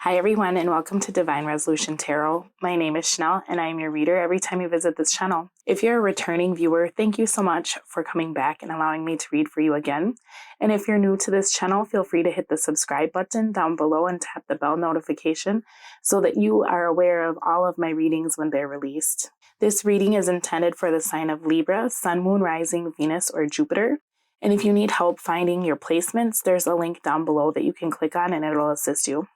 Hi everyone, and welcome to Divine Resolution Tarot. My name is Chanel, and I am your reader every time you visit this channel. If you're a returning viewer, thank you so much for coming back and allowing me to read for you again. And if you're new to this channel, feel free to hit the subscribe button down below and tap the bell notification so that you are aware of all of my readings when they're released. This reading is intended for the sign of Libra, Sun, Moon, Rising, Venus, or Jupiter. And if you need help finding your placements, there's a link down below that you can click on and it'll assist you.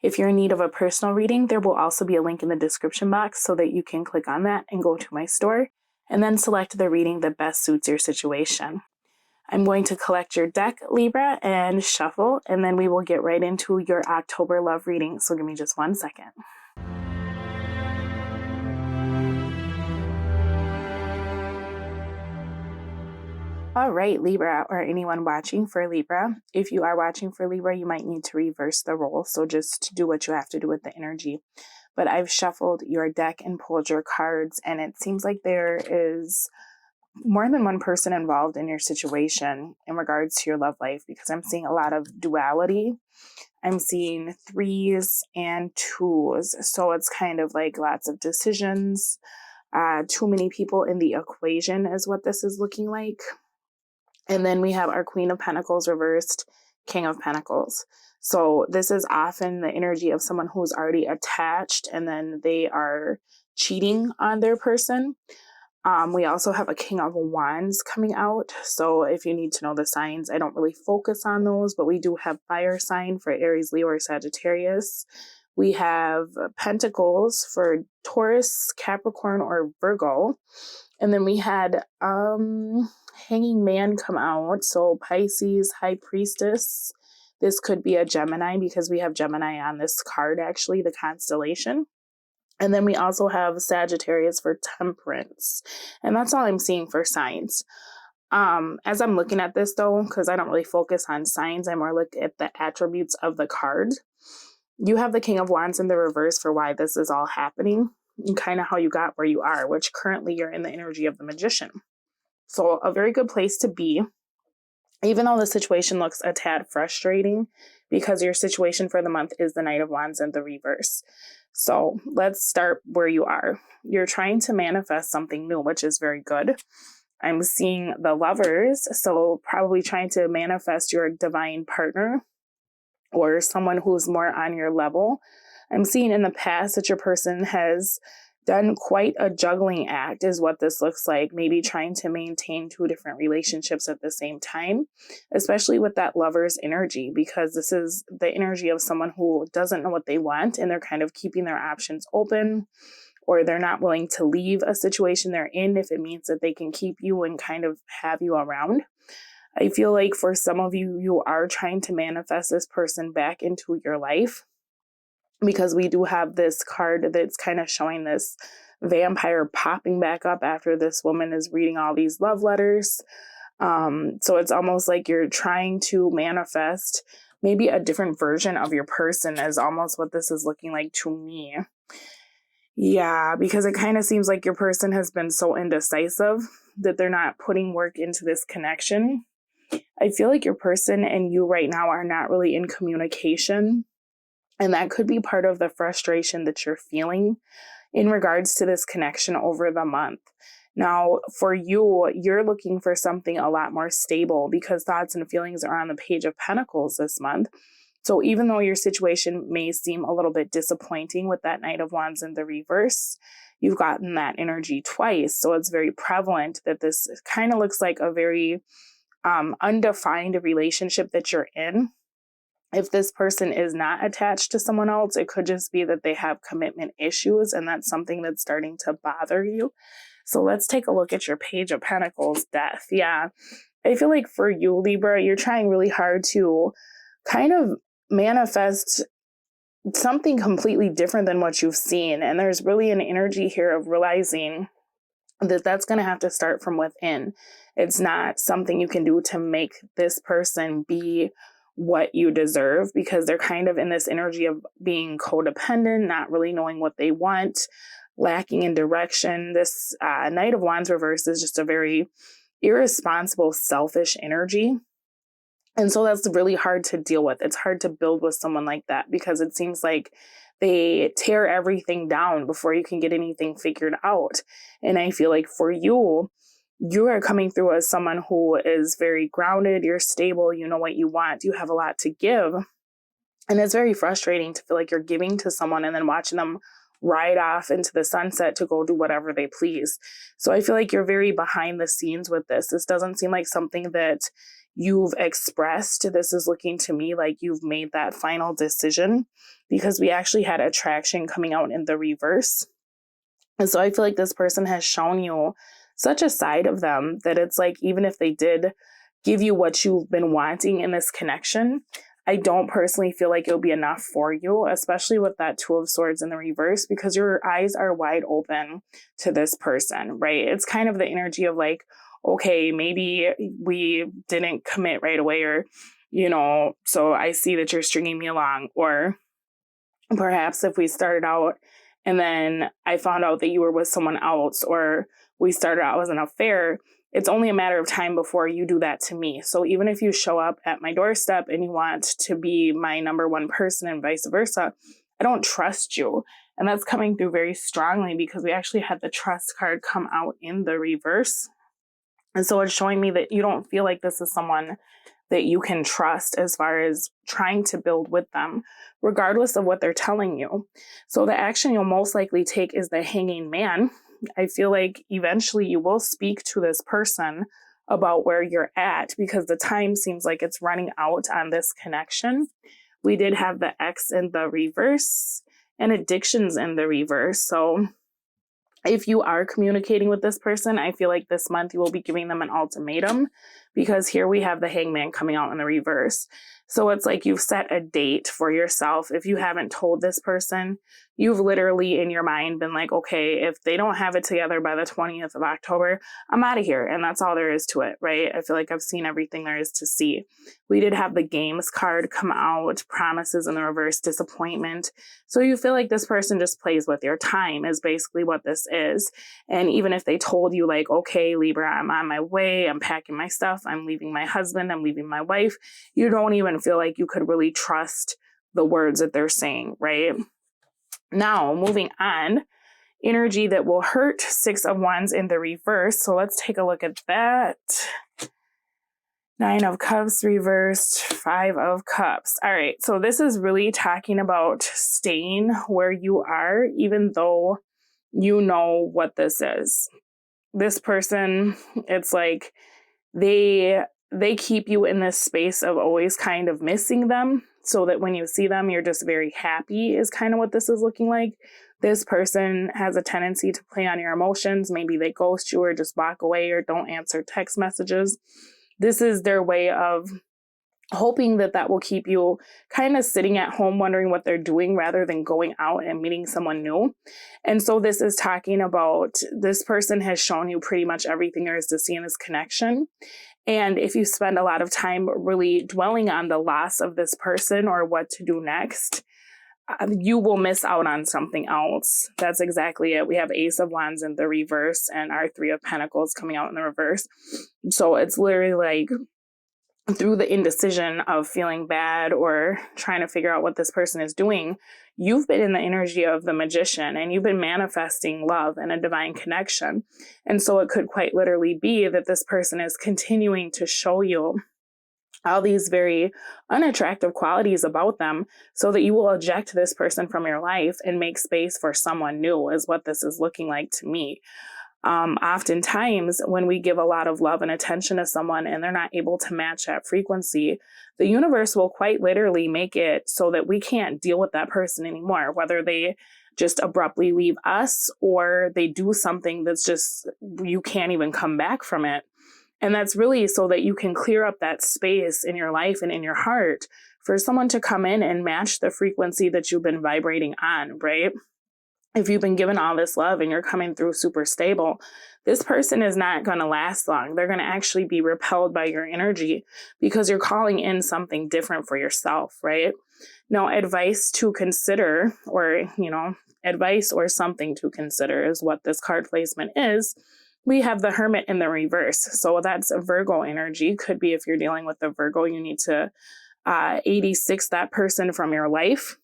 If you're in need of a personal reading, there will also be a link in the description box so that you can click on that and go to my store and then select the reading that best suits your situation. I'm going to collect your deck, Libra, and shuffle, and then we will get right into your October love reading. So give me just 1 second. All right, Libra, or anyone watching for Libra. If you are watching for Libra, you might need to reverse the role. So just do what you have to do with the energy. But I've shuffled your deck and pulled your cards, and it seems like there is more than one person involved in your situation in regards to your love life, because I'm seeing a lot of duality. I'm seeing 3s and 2s. So it's kind of like lots of decisions. Too many people in the equation is what this is looking like. And then we have our Queen of Pentacles reversed, King of Pentacles. So this is often the energy of someone who's already attached and then they are cheating on their person. We also have a King of Wands coming out. So if you need to know the signs, I don't really focus on those, but we do have fire sign for Aries, Leo, or Sagittarius. We have Pentacles for Taurus, Capricorn, or Virgo. And then we had Hanging Man come out. So Pisces, High Priestess. This could be a Gemini because we have Gemini on this card, actually, the constellation. And then we also have Sagittarius for Temperance. And that's all I'm seeing for signs. As I'm looking at this, though, because I don't really focus on signs, I more look at the attributes of the card. You have the King of Wands in the reverse for why this is all happening and kind of how you got where you are, which currently you're in the energy of the Magician. So a very good place to be, even though the situation looks a tad frustrating, because your situation for the month is the Knight of Wands in the reverse. So let's start where you are. You're trying to manifest something new, which is very good. I'm seeing the Lovers, so probably trying to manifest your divine partner or someone who's more on your level. I'm seeing in the past that your person has done quite a juggling act is what this looks like, maybe trying to maintain 2 different relationships at the same time, especially with that Lover's energy, because this is the energy of someone who doesn't know what they want and they're kind of keeping their options open, or they're not willing to leave a situation they're in if it means that they can keep you and kind of have you around. I feel like for some of you, you are trying to manifest this person back into your life, because we do have this card that's kind of showing this vampire popping back up after this woman is reading all these love letters. So it's almost like you're trying to manifest maybe a different version of your person, is almost what this is looking like to me. Yeah, because it kind of seems like your person has been so indecisive that they're not putting work into this connection. I feel like your person and you right now are not really in communication. And that could be part of the frustration that you're feeling in regards to this connection over the month. Now, for you, you're looking for something a lot more stable because thoughts and feelings are on the Page of Pentacles this month. So even though your situation may seem a little bit disappointing with that Knight of Wands in the reverse, you've gotten that energy twice. So it's very prevalent that this kind of looks like a very undefined relationship that you're in. If this person is not attached to someone else, it could just be that they have commitment issues, and that's something that's starting to bother you. So let's take a look at your Page of Pentacles, Death. Yeah, I feel like for you, Libra, you're trying really hard to kind of manifest something completely different than what you've seen. And there's really an energy here of realizing that that's going to have to start from within. It's not something you can do to make this person be what you deserve, because they're kind of in this energy of being codependent, not really knowing what they want, lacking in direction. This Knight of Wands reverse is just a very irresponsible, selfish energy. And so that's really hard to deal with. It's hard to build with someone like that because it seems like they tear everything down before you can get anything figured out. And I feel like for you, you are coming through as someone who is very grounded, you're stable, you know what you want, you have a lot to give. And it's very frustrating to feel like you're giving to someone and then watching them ride off into the sunset to go do whatever they please. So I feel like you're very behind the scenes with this. This doesn't seem like something that you've expressed. This is looking to me like you've made that final decision, because we actually had attraction coming out in the reverse. And so I feel like this person has shown you such a side of them that it's like, even if they did give you what you've been wanting in this connection, I don't personally feel like it'll be enough for you, especially with that Two of Swords in the reverse, because your eyes are wide open to this person, right? It's kind of the energy of like, okay, maybe we didn't commit right away, or, so I see that you're stringing me along. Or perhaps if we started out and then I found out that you were with someone else, or we started out as an affair, it's only a matter of time before you do that to me. So even if you show up at my doorstep and you want to be my number one person and vice versa, I don't trust you. And that's coming through very strongly because we actually had the trust card come out in the reverse. And so it's showing me that you don't feel like this is someone that you can trust as far as trying to build with them, regardless of what they're telling you. So the action you'll most likely take is the Hanging Man. I feel like eventually you will speak to this person about where you're at, because the time seems like it's running out on this connection. We did have the X in the reverse and addictions in the reverse. So if you are communicating with this person, I feel like this month you will be giving them an ultimatum, because here we have the Hangman coming out in the reverse. So it's like you've set a date for yourself. If you haven't told this person, you've literally in your mind been like, okay, if they don't have it together by the 20th of October, I'm out of here. And that's all there is to it, right? I feel like I've seen everything there is to see. We did have the Games card come out, promises in the reverse, disappointment. So you feel like this person just plays with your time is basically what this is. And even if they told you like, okay, Libra, I'm on my way, I'm packing my stuff, I'm leaving my husband, I'm leaving my wife, you don't even feel like you could really trust the words that they're saying, right? Now, moving on, energy that will hurt, Six of Wands in the reverse. So let's take a look at that. Nine of Cups reversed, Five of Cups. All right, so this is really talking about staying where you are, even though you know what this is. This person, it's like they keep you in this space of always kind of missing them, so that when you see them, you're just very happy is kind of what this is looking like. This person has a tendency to play on your emotions. Maybe they ghost you or just walk away or don't answer text messages. This is their way of hoping that that will keep you kind of sitting at home wondering what they're doing rather than going out and meeting someone new. And so this is talking about this person has shown you pretty much everything there is to see in this connection. And if you spend a lot of time really dwelling on the loss of this person or what to do next, you will miss out on something else. That's exactly it. We have Ace of Wands in the reverse and our Three of Pentacles coming out in the reverse. So it's literally like through the indecision of feeling bad or trying to figure out what this person is doing, you've been in the energy of the Magician and you've been manifesting love and a divine connection. And so it could quite literally be that this person is continuing to show you all these very unattractive qualities about them so that you will eject this person from your life and make space for someone new is what this is looking like to me. Oftentimes when we give a lot of love and attention to someone and they're not able to match that frequency, the universe will quite literally make it so that we can't deal with that person anymore, whether they just abruptly leave us or they do something that's just, you can't even come back from it. And that's really so that you can clear up that space in your life and in your heart for someone to come in and match the frequency that you've been vibrating on, right? If you've been given all this love and you're coming through super stable, this person is not going to last long. They're going to actually be repelled by your energy because you're calling in something different for yourself, right? Now, advice to consider, or, advice or something to consider is what this card placement is we have the Hermit in the reverse. So that's a Virgo energy. Could be if you're dealing with the Virgo, you need to 86 that person from your life.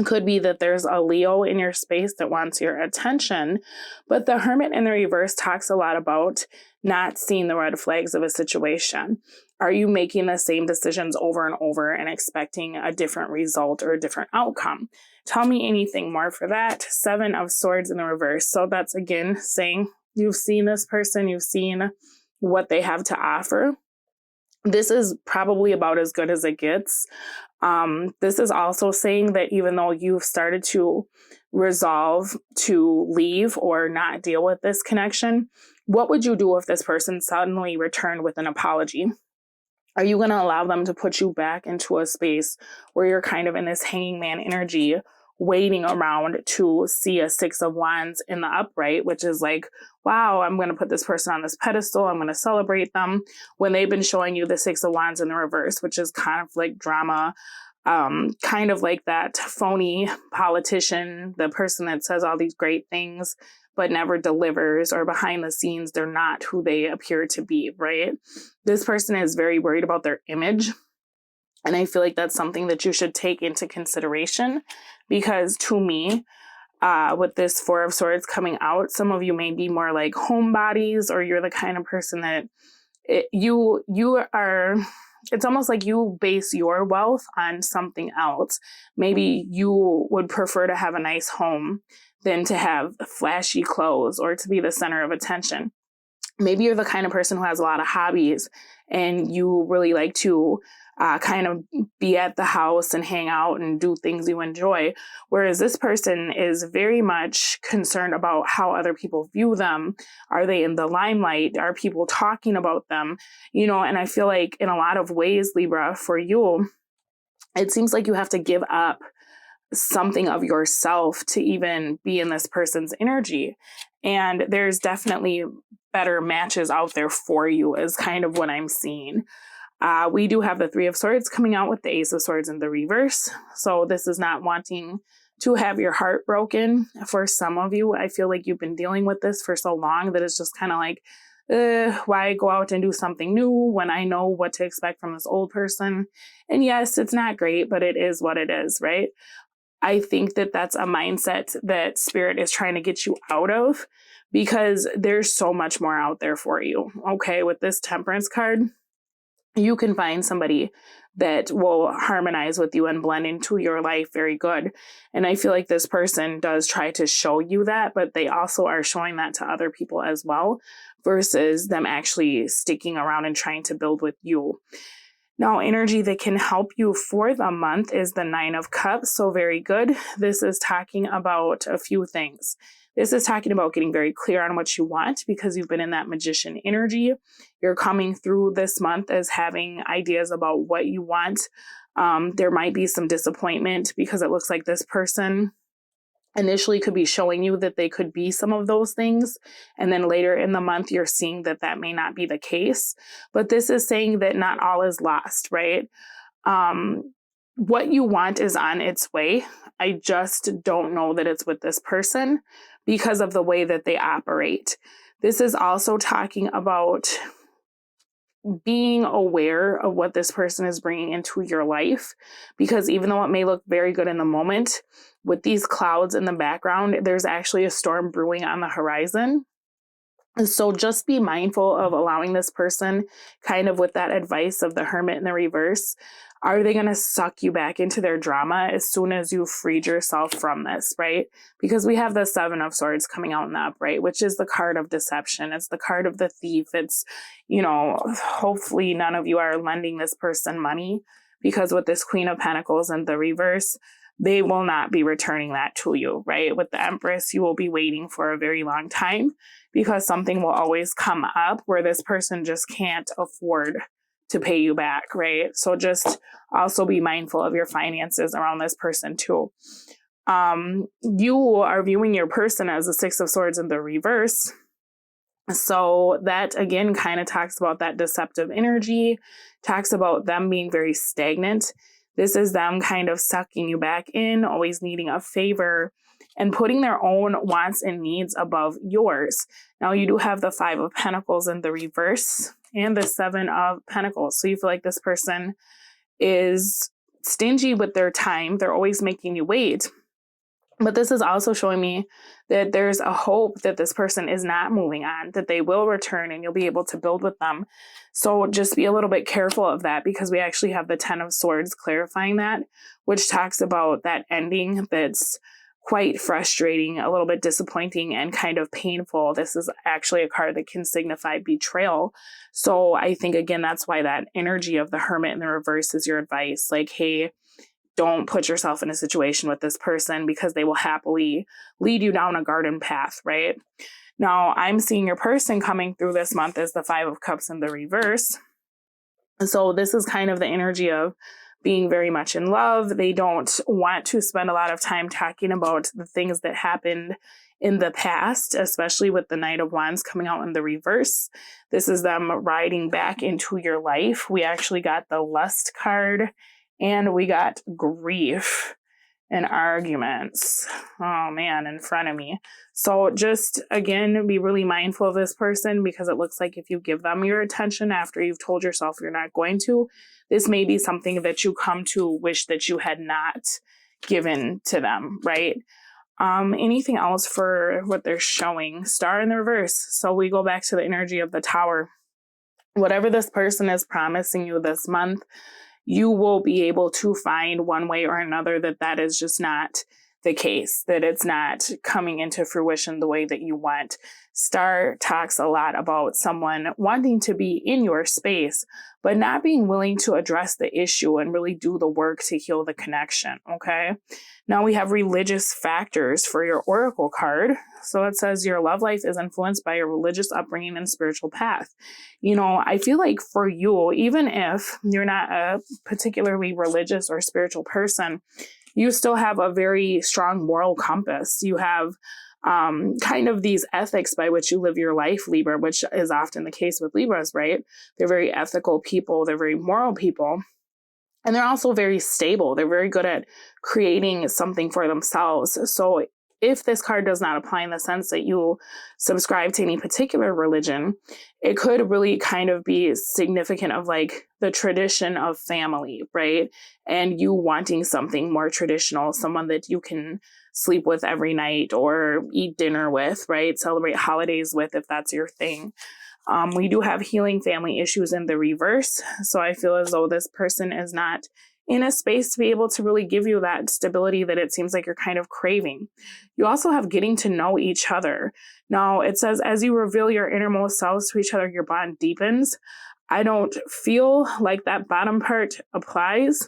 Could be that there's a Leo in your space that wants your attention. But the Hermit in the reverse talks a lot about not seeing the red flags of a situation. Are you making the same decisions over and over and expecting a different result or a different outcome? Tell me anything more for that. 7 of Swords in the reverse. So that's again saying you've seen this person, you've seen what they have to offer. This is probably about as good as it gets. This is also saying that even though you've started to resolve to leave or not deal with this connection, what would you do if this person suddenly returned with an apology? Are you going to allow them to put you back into a space where you're kind of in this hanging man energy, waiting around to see a 6 of Wands in the upright, which is like, wow, I'm going to put this person on this pedestal, I'm going to celebrate them, when they've been showing you the 6 of Wands in the reverse, which is kind of like drama, kind of like that phony politician, the person that says all these great things but never delivers, or behind the scenes, they're not who they appear to be, right? This person is very worried about their image. And I feel like that's something that you should take into consideration, because to me, with this 4 of Swords coming out, some of you may be more like homebodies, or you're the kind of person that you are, it's almost like you base your wealth on something else. Maybe you would prefer to have a nice home than to have flashy clothes or to be the center of attention. Maybe you're the kind of person who has a lot of hobbies and you really like to kind of be at the house and hang out and do things you enjoy. Whereas this person is very much concerned about how other people view them. Are they in the limelight? Are people talking about them? You know, and I feel like in a lot of ways, Libra, for you, it seems like you have to give up something of yourself to even be in this person's energy. And there's definitely better matches out there for you, is kind of what I'm seeing. We do have the 3 of Swords coming out with the Ace of Swords in the reverse. So this is not wanting to have your heart broken. For some of you, I feel like you've been dealing with this for so long that it's just kind of like, why go out and do something new when I know what to expect from this old person? And yes, it's not great, but it is what it is, right? I think that that's a mindset that Spirit is trying to get you out of, because there's so much more out there for you. Okay, with this Temperance card, you can find somebody that will harmonize with you and blend into your life very good. And I feel like this person does try to show you that, but they also are showing that to other people as well, versus them actually sticking around and trying to build with you. Now, energy that can help you for the month is the 9 of Cups. So very good. This is talking about a few things. This is talking about getting very clear on what you want, because you've been in that Magician energy. You're coming through this month as having ideas about what you want. There might be some disappointment because it looks like this person initially could be showing you that they could be some of those things. And then later in the month, you're seeing that that may not be the case. But this is saying that not all is lost, right? What you want is on its way. I just don't know that it's with this person because of the way that they operate. This is also talking about being aware of what this person is bringing into your life, because even though it may look very good in the moment, with these clouds in the background, there's actually a storm brewing on the horizon. So just be mindful of allowing this person, kind of with that advice of the Hermit in the reverse. Are they going to suck you back into their drama as soon as you've freed yourself from this, right? Because we have the 7 of Swords coming out in the upright, which is the card of deception. It's the card of the thief. It's, you know, hopefully none of you are lending this person money, because with this Queen of Pentacles in the reverse, they will not be returning that to you, right? With the Empress, you will be waiting for a very long time, because something will always come up where this person just can't afford to pay you back, right? So just also be mindful of your finances around this person too. You are viewing your person as a 6 of Swords in the reverse. So that again kind of talks about that deceptive energy, talks about them being very stagnant. This is them kind of sucking you back in, always needing a favor, and putting their own wants and needs above yours. Now, you do have the 5 of Pentacles in the reverse and the 7 of Pentacles. So you feel like this person is stingy with their time. They're always making you wait. But this is also showing me that there's a hope that this person is not moving on, that they will return and you'll be able to build with them. So just be a little bit careful of that, because we actually have the 10 of Swords clarifying that, which talks about that ending that's quite frustrating, a little bit disappointing, and kind of painful. This is actually a card that can signify betrayal. So I think, again, that's why that energy of the Hermit in the reverse is your advice. Like, hey, don't put yourself in a situation with this person, because they will happily lead you down a garden path, right? Now, I'm seeing your person coming through this month as the 5 of Cups in the reverse. So this is kind of the energy of being very much in love. They don't want to spend a lot of time talking about the things that happened in the past, especially with the Knight of Wands coming out in the reverse. This is them riding back into your life. We actually got the Lust card, and we got grief and arguments. Oh man, in front of me. So just, again, be really mindful of this person, because it looks like if you give them your attention after you've told yourself you're not going to, this may be something that you come to wish that you had not given to them, right? Anything else for what they're showing? Star in the reverse. So we go back to the energy of the Tower. Whatever this person is promising you this month, you will be able to find one way or another that is just not the case, that it's not coming into fruition the way that you want. Star talks a lot about someone wanting to be in your space, but not being willing to address the issue and really do the work to heal the connection, okay? Now we have religious factors for your oracle card. So it says your love life is influenced by your religious upbringing and spiritual path. You know, I feel like for you, even if you're not a particularly religious or spiritual person, you still have a very strong moral compass. You have kind of these ethics by which you live your life, Libra, which is often the case with Libras, right? They're very ethical people. They're very moral people. And they're also very stable. They're very good at creating something for themselves. So if this card does not apply in the sense that you subscribe to any particular religion, it could really kind of be significant of like the tradition of family, right? And you wanting something more traditional, someone that you can sleep with every night or eat dinner with, right? Celebrate holidays with, if that's your thing. We do have healing family issues in the reverse. So I feel as though this person is not in a space to be able to really give you that stability that it seems like you're kind of craving. You also have getting to know each other. Now it says, as you reveal your innermost selves to each other, your bond deepens. I don't feel like that bottom part applies.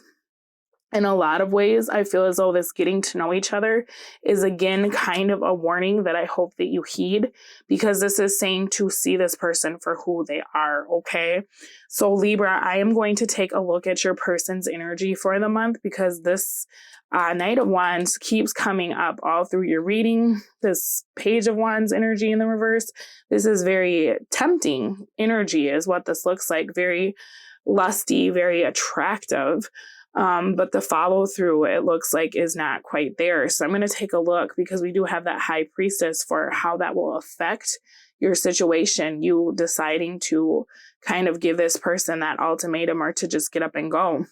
In a lot of ways, I feel as though this getting to know each other is, again, kind of a warning that I hope that you heed, because this is saying to see this person for who they are, okay? So Libra, I am going to take a look at your person's energy for the month, because this Knight of Wands keeps coming up all through your reading. This Page of Wands energy in the reverse. This is very tempting energy is what this looks like. Very lusty, very attractive. But the follow through, it looks like, is not quite there. So I'm going to take a look, because we do have that High Priestess, for how that will affect your situation. You deciding to kind of give this person that ultimatum or to just get up and go.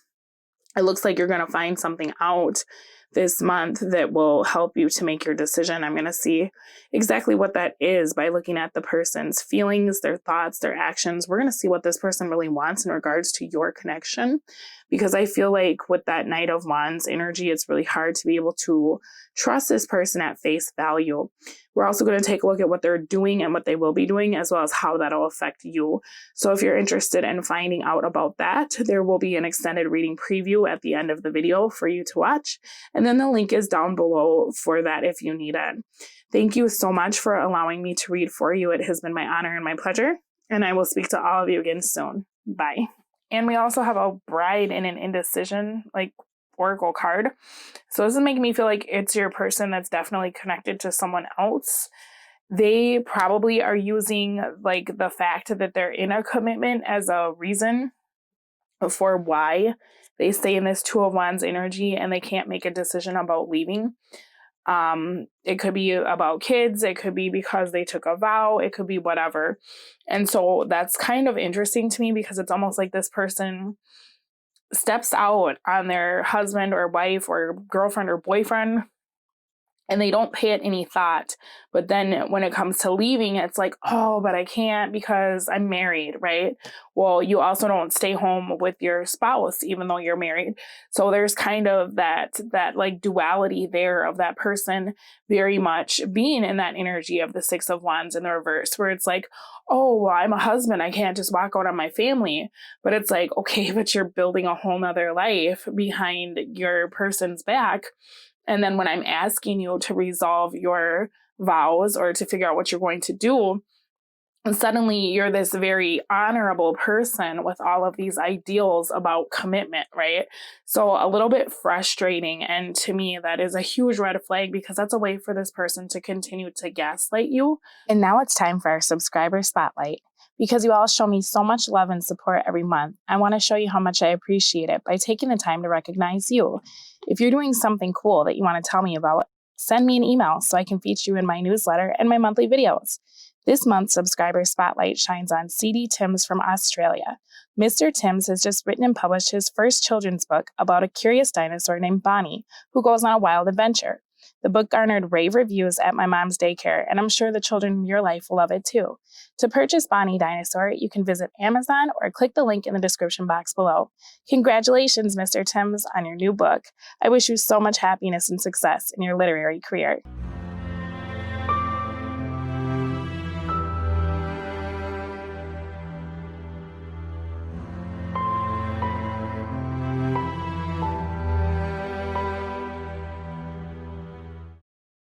It looks like you're going to find something out this month that will help you to make your decision. I'm going to see exactly what that is by looking at the person's feelings, their thoughts, their actions. We're going to see what this person really wants in regards to your connection, because I feel like with that Knight of Wands energy, it's really hard to be able to trust this person at face value. We're also going to take a look at what they're doing and what they will be doing, as well as how that'll affect you. So if you're interested in finding out about that, there will be an extended reading preview at the end of the video for you to watch. And then the link is down below for that if you need it. Thank you so much for allowing me to read for you. It has been my honor and my pleasure. And I will speak to all of you again soon. Bye. And we also have a Bride in an Indecision, like, oracle card. So this is making me feel like it's your person that's definitely connected to someone else. They probably are using like the fact that they're in a commitment as a reason for why they stay in this Two of Wands energy and they can't make a decision about leaving. It could be about kids. It could be because they took a vow. It could be whatever. And so that's kind of interesting to me because it's almost like this person steps out on their husband or wife or girlfriend or boyfriend and they don't pay it any thought. But then when it comes to leaving, it's like, oh, but I can't because I'm married, right? Well, you also don't stay home with your spouse, even though you're married. So there's kind of that like duality there of that person very much being in that energy of the Six of Wands in the reverse, where it's like, oh, well, I'm a husband. I can't just walk out on my family. But it's like, okay, but you're building a whole nother life behind your person's back. And then when I'm asking you to resolve your vows or to figure out what you're going to do, and suddenly you're this very honorable person with all of these ideals about commitment, right? So a little bit frustrating. And to me, that is a huge red flag because that's a way for this person to continue to gaslight you. And now it's time for our subscriber spotlight. Because you all show me so much love and support every month, I want to show you how much I appreciate it by taking the time to recognize you. If you're doing something cool that you want to tell me about, send me an email so I can feature you in my newsletter and my monthly videos. This month's subscriber spotlight shines on C.D. Timms from Australia. Mr. Timms has just written and published his first children's book about a curious dinosaur named Bonnie, who goes on a wild adventure. The book garnered rave reviews at my mom's daycare, and I'm sure the children in your life will love it too. To purchase Bonnie Dinosaur, you can visit Amazon or click the link in the description box below. Congratulations, Mr. Timms, on your new book. I wish you so much happiness and success in your literary career.